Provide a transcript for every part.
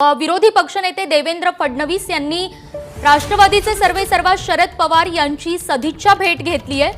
विरोधी पक्षनेते देवेंद्र फडणवीस यांनी राष्ट्रवादीचे सर्वेसर्वा शरद पवार यांची सदिच्छा भेट घेतली आहे।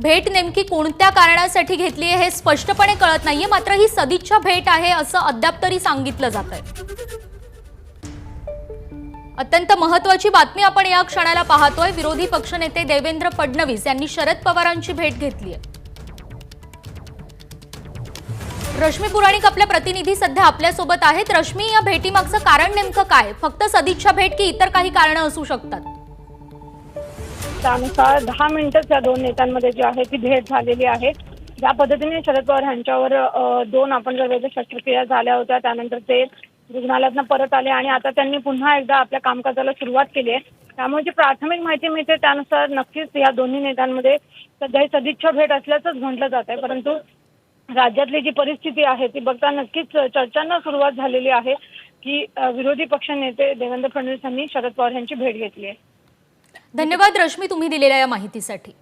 भेट नेमकी कोणत्या कारणासाठी घेतली आहे हे स्पष्टपणे कळत नाहीये, मात्र ही सदिच्छा भेट आहे असं अद्याप तरी सांगितलं जातंय। अत्यंत महत्त्वाची बातमी आपण या क्षणाला पाहतोय। विरोधी पक्षनेते देवेंद्र फडणवीस यांनी शरद पवारांची भेट घेतली आहे। रश्मी पुराणिक आपल्या प्रतिनिधी सध्या आपल्या सोबत आहेत। रश्मी, या भेटीमागचं कारण नेमकं काय? फक्त सदिच्छा भेट की इतर काही कारणं असू शकतात? त्यानुसार 10 मिनिटच या दोन नेत्यांमध्ये जी आहे ती भेट झालेली आहे। ज्या पद्धतीने शरद पवार यांच्यावर दोन आपण जर शस्त्रक्रिया झाल्या होत्या, त्यानंतर ते रुग्णालयातून परत आले आणि आता त्यांनी पुन्हा एकदा आपल्या कामकाजाला सुरुवात केली आहे। त्यामुळे जी प्राथमिक माहिती मिळते त्यानुसार नक्कीच या दोन्ही नेत्यांमध्ये सध्या सदिच्छा भेट असल्याचंच म्हटलं जात आहे। परंतु राज्यातली जी परिस्थिती आहे ती बघता नक्कीच चर्चांना सुरुवात झालेली आहे की विरोधी पक्ष नेते देवेंद्र फडणवीस यांनी शरद पवार यांची भेट घेतली आहे। धन्यवाद रश्मी, तुम्ही दिलेल्या या माहितीसाठी।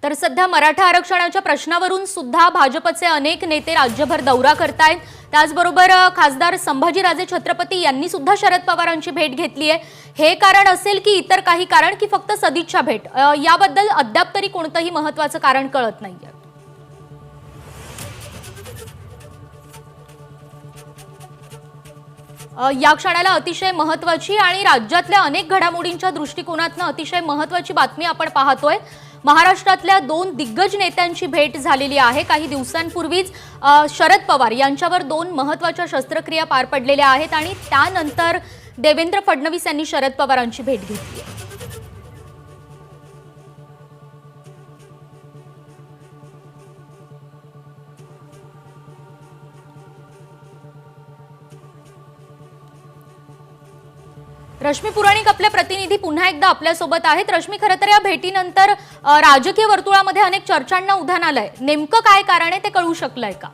तर सध्या मराठा आरक्षणाच्या प्रश्नावरून सुद्धा भाजपचे अनेक नेते राज्यभर दौरा करतायत। त्याचबरोबर खासदार संभाजीराजे छत्रपती यांनी सुद्धा शरद पवारांची भेट घेतली आहे। हे कारण असेल की इतर काही कारण की फक्त सदिच्छा भेट, याबद्दल अद्याप तरी कोणतंही महत्त्वाचं कारण कळत नाहीये। या क्षणाला अतिशय महत्त्वाची आणि राज्यातल्या अनेक घडामोडींच्या दृष्टिकोनातून अतिशय महत्त्वाची बातमी आपण पाहतोय। महाराष्ट्रातल्या दोन दिग्गज नेत्यांची भेट झालेली आहे। काही दिवसांपूर्वीच शरद पवार यांच्यावर दोन महत्त्वाच्या शस्त्रक्रिया पार पडलेल्या आहेत आणि त्यानंतर देवेंद्र फडणवीस यांनी शरद पवारांची भेट घेतली आहे। रश्मी पुराणिक आपल्या प्रतिनिधी पुन्हा एकदा आपल्या सोबत आहेत। रश्मी, खरं तर या भेटीनंतर राजकीय वर्तुळामध्ये अनेक चर्चांना उधाण आलंय। नेमकं काय कारण आहे ते कळू शकलंय का?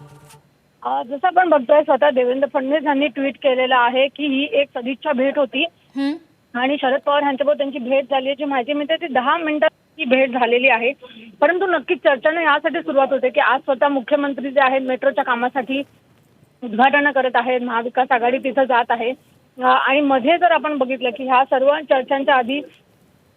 जसं आपण बघतोय, स्वतः देवेंद्र फडणवीस यांनी ट्विट केलेलं आहे की ही एक सदिच्छा भेट होती आणि शरद पवार यांच्याबरोबर त्यांची भेट झाली याची माहिती मिळते ती 10 मिनिटांची भेट झालेली आहे। परंतु नक्कीच चर्चांना यासाठी सुरुवात होते की आज स्वतः मुख्यमंत्री जे आहेत मेट्रोच्या कामासाठी उद्घाटन करत आहेत, महाविकास आघाडी तिथं जात आहे आणि मध्ये जर आपण बघितलं की ह्या सर्व चर्चांच्या आधी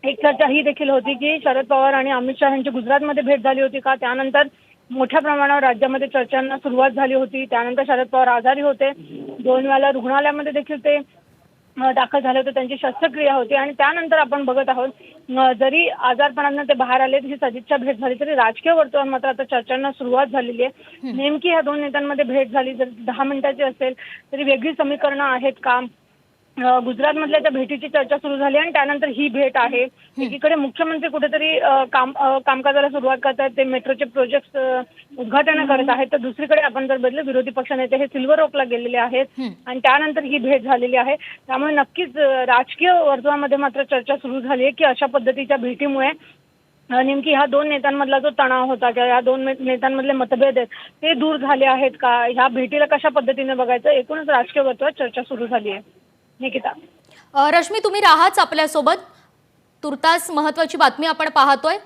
एक चर्चा ही देखील होती की शरद पवार आणि अमित शहा यांची गुजरातमध्ये भेट झाली होती का। त्यानंतर मोठ्या प्रमाणावर राज्यामध्ये चर्चांना सुरुवात झाली होती। त्यानंतर शरद पवार आजारी होते, 2 वेळा रुग्णालयामध्ये देखील ते दाखल झाले होते, त्यांची शस्त्रक्रिया होती आणि त्यानंतर आपण बघत आहोत जरी आजारपणानं ते बाहेर आले, ही सदिच्छा भेट झाली तरी राजकीय वर्तुळात मात्र आता चर्चांना सुरुवात झालेली आहे। नेमकी ह्या दोन नेत्यांमध्ये भेट झाली जर 10 मिनिटाची असेल तरी वेगळी समीकरणं आहेत का? गुजरातमधल्या त्या भेटीची चर्चा सुरू झाली आणि त्यानंतर ही भेट आहे। एकीकडे मुख्यमंत्री कुठेतरी कामकाजाला सुरुवात करतात, ते मेट्रोचे प्रोजेक्ट उद्घाटन करत आहेत, तर दुसरीकडे आपण जर बघितलं विरोधी पक्षनेते हे सिल्वर ओकला गेलेले आहेत आणि त्यानंतर ही भेट झालेली आहे। त्यामुळे नक्कीच राजकीय वर्तुळामध्ये मात्र चर्चा सुरू झाली आहे की अशा पद्धतीच्या भेटीमुळे नेमकी ह्या दोन नेत्यांमधला जो तणाव होता किंवा या दोन नेत्यांमधले मतभेद आहेत ते दूर झाले आहेत का, ह्या भेटीला कशा पद्धतीने बघायचं, एकूणच राजकीय वर्तुळात चर्चा सुरू झाली आहे। निकिता, रश्मी, तुम्ही राहाच आपल्यासोबत। तुर्तास महत्त्वाची बातमी आपण पाहतोय।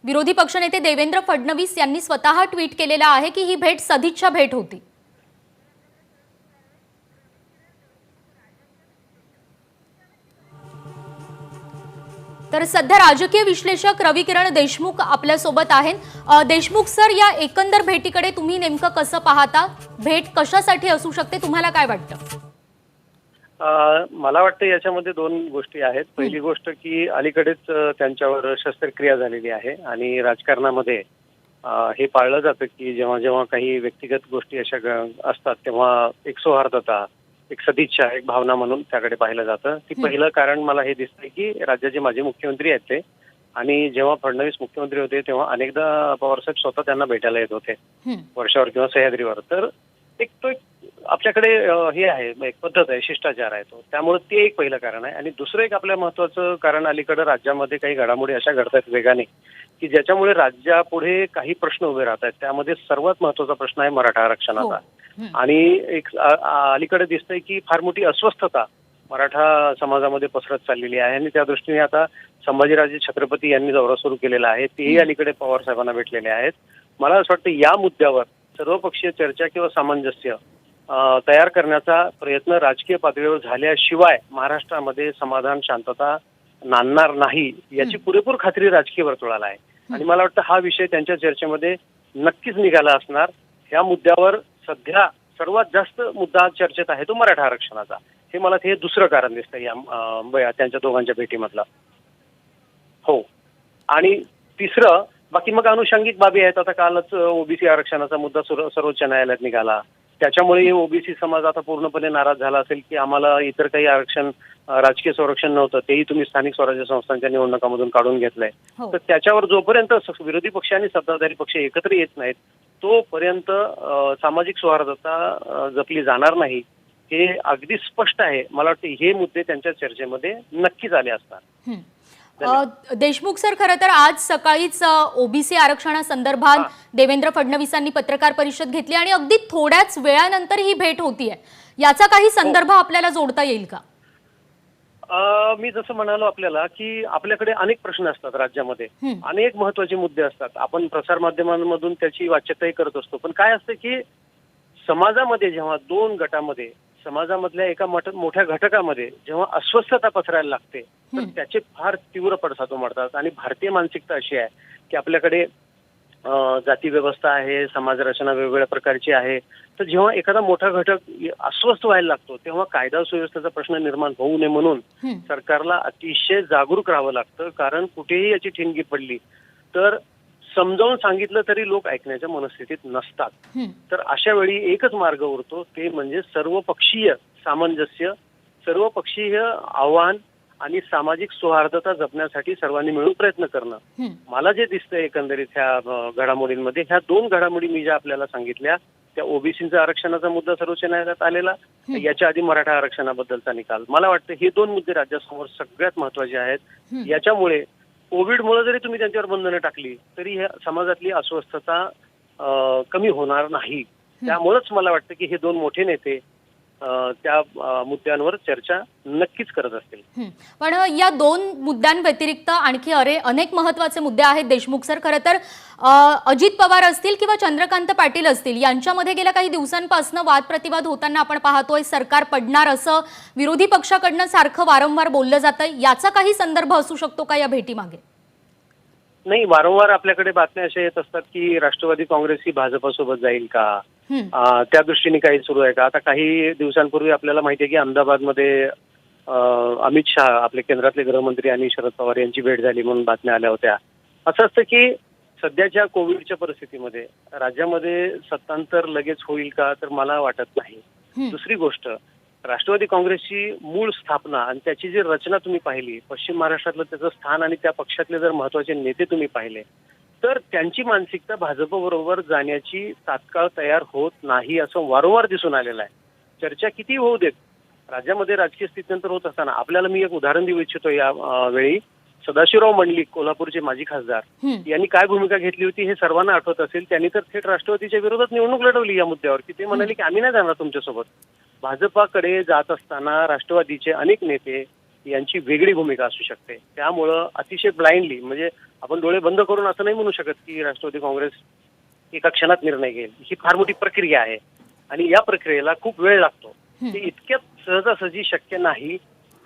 विरोधी पक्षनेते देवेंद्र फडणवीस यांनी स्वतः ट्विट केलेला आहे की ही भेट सदिच्छा भेट होती। तर सध्या राजकीय विश्लेषक रविकिरण देशमुख आपल्या सोबत आहेत। देशमुख सर, या एकंदर भेटीकडे तुम्ही नेमकं कसं पाहता? भेट कशासाठी असू शकते, तुम्हाला काय वाटतं? मला वाटतं याच्यामध्ये 2 गोष्टी आहेत। पहिली गोष्ट की अलीकडेच त्यांच्यावर शस्त्रक्रिया झालेली आहे आणि राजकारणामध्ये हे पाळलं जातं की जेव्हा जेव्हा काही व्यक्तिगत गोष्टी अशा असतात तेव्हा एक सौहार्दता, एक सदिच्छा, एक भावना म्हणून त्याकडे पाहिलं जातं। ती पहिलं कारण मला हे दिसतंय की राज्याचे माजी मुख्यमंत्री आहेत ते, आणि जेव्हा फडणवीस मुख्यमंत्री होते तेव्हा अनेकदा पवारसाहेब स्वतः त्यांना भेटायला येत होते वर्षावर किंवा सह्याद्रीवर। तर तो एक आपल्याकडे हे आहे, एक पद्धत आहे, शिष्टाचार आहे तो, त्यामुळे ते एक पहिलं कारण आहे। आणि दुसरं एक आपल्या महत्वाचं कारण, अलीकडे राज्यामध्ये काही घडामोडी अशा घडतात वेगाने की ज्याच्यामुळे राज्यापुढे काही प्रश्न उभे राहत आहेत। त्यामध्ये सर्वात महत्वाचा प्रश्न आहे मराठा आरक्षणाचा आणि एक अलीकडे दिसतंय की फार मोठी अस्वस्थता मराठा समाजामध्ये पसरत चाललेली आहे आणि त्या दृष्टीने आता संभाजीराजे छत्रपती यांनी दौरा सुरू केलेला आहे, तेही अलीकडे पवार साहेबांना भेटलेले आहेत। मला असं वाटतं या मुद्द्यावर सर्वपक्षीय चर्चा किंवा सामंजस्य तयार करण्याचा प्रयत्न राजकीय पातळीवर झाल्याशिवाय महाराष्ट्रामध्ये समाधान शांतता नांदणार नाही याची पुरेपूर खात्री राजकीय वर्तुळाला आहे. आणि मला वाटतं हा विषय त्यांच्या चर्चेमध्ये नक्कीच निघाला असणार. ह्या मुद्द्यावर सध्या सर्वात जास्त मुद्दा चर्चेत आहे तो मराठा आरक्षणाचा. हे मला हे दुसरं कारण दिसतं या त्यांच्या दोघांच्या भेटीमधलं. हो. आणि तिसरं बाकी मग अनुषंगिक बाबी आहेत. आता कालच ओबीसी आरक्षणाचा मुद्दा सर्वोच्च न्यायालयात निघाला. त्याच्यामुळे ओबीसी समाज आता पूर्णपणे नाराज झाला असेल की आम्हाला इतर काही आरक्षण राजकीय संरक्षण नव्हतं तेही तुम्ही स्थानिक स्वराज्य संस्थांच्या निवडणुकामधून काढून घेतलंय. तर त्याच्यावर जोपर्यंत विरोधी पक्ष आणि सत्ताधारी पक्ष एकत्र येत नाहीत तोपर्यंत सामाजिक सौहार्दता जपली जाणार नाही हे अगदी स्पष्ट आहे. मला वाटतं हे मुद्दे त्यांच्या चर्चेमध्ये नक्कीच आले असतात. देशमुख सर, खरं तर आज सकाळीच ओबीसी आरक्षणासंदर्भात देवेंद्र फडणवीसांनी पत्रकार परिषद घेतली आणि अगदी थोड्याच वेळानंतर ही भेट होतीये. याचा काही संदर्भ आपल्याला जोडता येईल का? मी जसं म्हणालो आपल्याला की आपल्याकडे अनेक प्रश्न असतात राज्यामध्ये, अनेक महत्वाचे मुद्दे असतात. आपण प्रसारमाध्यमांमधून त्याची वाच्यताही करत असतो. पण काय असतं की समाजामध्ये जेव्हा दोन गटामध्ये समाजामधल्या एका मोठ्या घटकामध्ये जेव्हा अस्वस्थता पसरायला लागते तर त्याचे फार तीव्र पडसाद उमटतात. आणि भारतीय मानसिकता अशी आहे की आपल्याकडे जाती व्यवस्था आहे, समाज रचना वेगवेगळ्या प्रकारची आहे. तर जेव्हा एखादा मोठा घटक अस्वस्थ व्हायला लागतो तेव्हा कायदा सुव्यवस्थेचा प्रश्न निर्माण होऊ नये म्हणून सरकारला अतिशय जागरूक राहावं लागतं. कारण कुठेही याची ठिणगी पडली तर समजावून सांगितलं तरी लोक ऐकण्याच्या मनस्थितीत नसतात. तर अशा वेळी एकच मार्ग उरतो ते म्हणजे सर्वपक्षीय सामंजस्य, सर्वपक्षीय आव्हान आणि सामाजिक सौहार्दता जपण्यासाठी सर्वांनी मिळून प्रयत्न करणं. मला जे दिसतंय एकंदरीत ह्या घडामोडींमध्ये ह्या दोन घडामोडी मी ज्या आपल्याला सांगितल्या त्या ओबीसीचा आरक्षणाचा मुद्दा सर्वोच्च न्यायालयात आलेला, याच्या आधी मराठा आरक्षणाबद्दलचा निकाल. मला वाटतं हे दोन मुद्दे राज्यासमोर सगळ्यात महत्वाचे आहेत. याच्यामुळे कोविडमुळे जरी तुम्ही त्यांच्यावर बंधनं टाकली तरी ह्या समाजातली अस्वस्थता कमी होणार नाही. त्यामुळेच मला वाटतं की हे दोन मोठे नेते त्या मुद्द्यांवर चर्चा नक्कीच करत असतील. पण या दोन मुद्द्यांव्यतिरिक्त आणखी अनेक महत्त्वाचे मुद्दे आहेत देशमुख सर. खरं तर अजित पवार असतील किंवा चंद्रकांत पाटील असतील यांच्यामध्ये गेल्या काही दिवसांपासून वादप्रतिवाद होताना आपण पाहतोय. सरकार पडणार असं विरोधी पक्षाकडनं सारखं वारंवार बोललं जातं. याचा काही संदर्भ असू शकतो का या भेटीमागे? नाही, वारंवार आपल्याकडे बातम्या अशा येत असतात की राष्ट्रवादी काँग्रेस ही भाजपासोबत जाईल का, त्या दृष्टीने काही सुरू आहे का. आता काही दिवसांपूर्वी आपल्याला माहिती आहे की अहमदाबादमध्ये अमित शहा आपले केंद्रातले गृहमंत्री आणि शरद पवार यांची भेट झाली म्हणून बातम्या आल्या होत्या. असं असतं की सध्याच्या कोविडच्या परिस्थितीमध्ये राज्यामध्ये सत्तांतर लगेच होईल का तर मला वाटत नाही. दुसरी गोष्ट, राष्ट्रवादी काँग्रेसची मूळ स्थापना आणि त्याची जी रचना तुम्ही पाहिली, पश्चिम महाराष्ट्रातलं त्याचं स्थान आणि त्या पक्षातले जर महत्वाचे नेते तुम्ही पाहिले तर त्यांची मानसिकता भाजपबरोबर जाण्याची तात्काळ तयार होत नाही असं वारंवार दिसून आलेलं आहे. चर्चा किती होऊ देत, राज्यामध्ये राजकीय स्थित्यंतर होत असताना आपल्याला मी एक उदाहरण देऊ इच्छितो. या वेळी सदाशिवराव मंडलिक कोल्हापूरचे माजी खासदार यांनी काय भूमिका घेतली होती हे सर्वांना आठवत असेल. त्यांनी तर थेट राष्ट्रवादीच्या विरोधात निवडणूक लढवली या मुद्द्यावर की ते म्हणाले की आम्ही नाही जाणार तुमच्यासोबत. भाजपाकडे जात असताना राष्ट्रवादीचे अनेक नेते यांची वेगळी भूमिका असू शकते. त्यामुळं अतिशय ब्लाइंडली म्हणजे आपण डोळे बंद करून असं नाही म्हणू शकत की राष्ट्रवादी काँग्रेस एका क्षणात निर्णय घेईल. ही फार मोठी प्रक्रिया आहे आणि या प्रक्रियेला खूप वेळ लागतो. ते इतक्यात सहजासहजी शक्य नाही.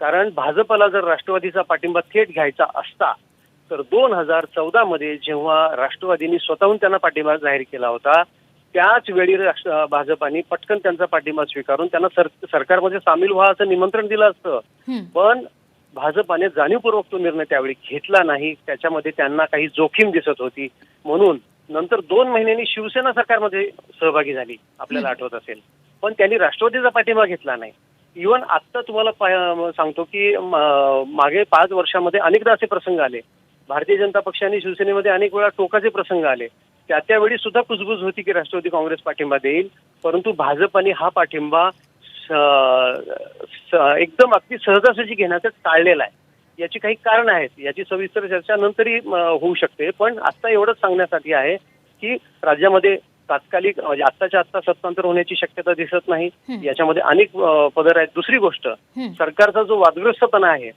कारण भाजपला जर राष्ट्रवादीचा पाठिंबा थेट घ्यायचा असता तर 2014 मध्ये जेव्हा राष्ट्रवादीने स्वतःहून त्यांना पाठिंबा जाहीर केला होता त्याच वेळी भाजपाने पटकन त्यांचा पाठिंबा स्वीकारून त्यांना सरकारमध्ये सामील व्हा असं निमंत्रण दिलं असतं. पण भाजपाने जाणीवपूर्वक तो निर्णय त्यावेळी घेतला नाही. त्याच्यामध्ये त्यांना काही जोखीम दिसत होती म्हणून नंतर 2 महिन्यांनी शिवसेना सरकारमध्ये सहभागी झाली, आपल्याला आठवत असेल. पण त्यांनी राष्ट्रवादीचा पाठिंबा घेतला नाही. इव्हन आता तुम्हाला सांगतो की मागे 5 वर्षामध्ये अनेकदा असे प्रसंग आले. भारतीय जनता पक्ष आणि शिवसेनेमध्ये अनेक वेळा टोकाचे प्रसंग आले. त्यावेळी सुद्धा कुजबूज होती की राष्ट्रवादी काँग्रेस पाठिंबा देईल, परंतु भाजपाने हा पाठिंबा एकदम अगदी सहजासहजी घेण्याचं टाळलेला आहे. याची काही कारण आहेत, याची सविस्तर चर्चा नंतरही होऊ शकते. पण आता एवढंच सांगण्यासाठी आहे की राज्यामध्ये तात्कालिक म्हणजे आत्ताच्या आत्ता सत्तांतर होण्याची शक्यता दिसत नाही. याच्यामध्ये अनेक पदर आहेत. दुसरी गोष्ट, सरकारचा जो वादग्रस्तपणा आहे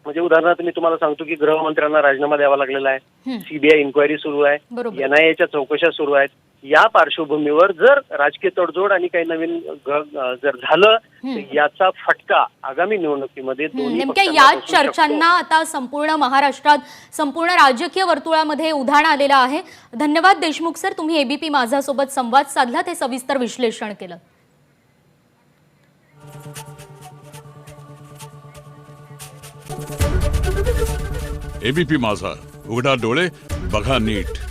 म्हणजे उदाहरणार्थ मी तुम्हाला सांगतो की गृहमंत्र्यांना राजीनामा द्यावा लागलेला आहे, सीबीआय इन्क्वायरी सुरू आहे, बरोबर. NIAच्या चौकशा सुरू आहेत. या पार्श्वभूमीवर जर राजकीय तडजोड आणि काही नवीन जर झालं तर याचा फटका आगामी निवडणुकीमध्ये दोन्ही नेमक्या पक्षांना याच बसू शकतो. चर्चांना आता संपूर्ण महाराष्ट्रात संपूर्ण राजकीय वर्तुळामध्ये उधाण आलेलं आहे. धन्यवाद देशमुख सर, तुम्ही ABP माझा सोबत संवाद साधला, ते सविस्तर विश्लेषण केलं. ABP माझा, उघडा डोळे बघा नीट.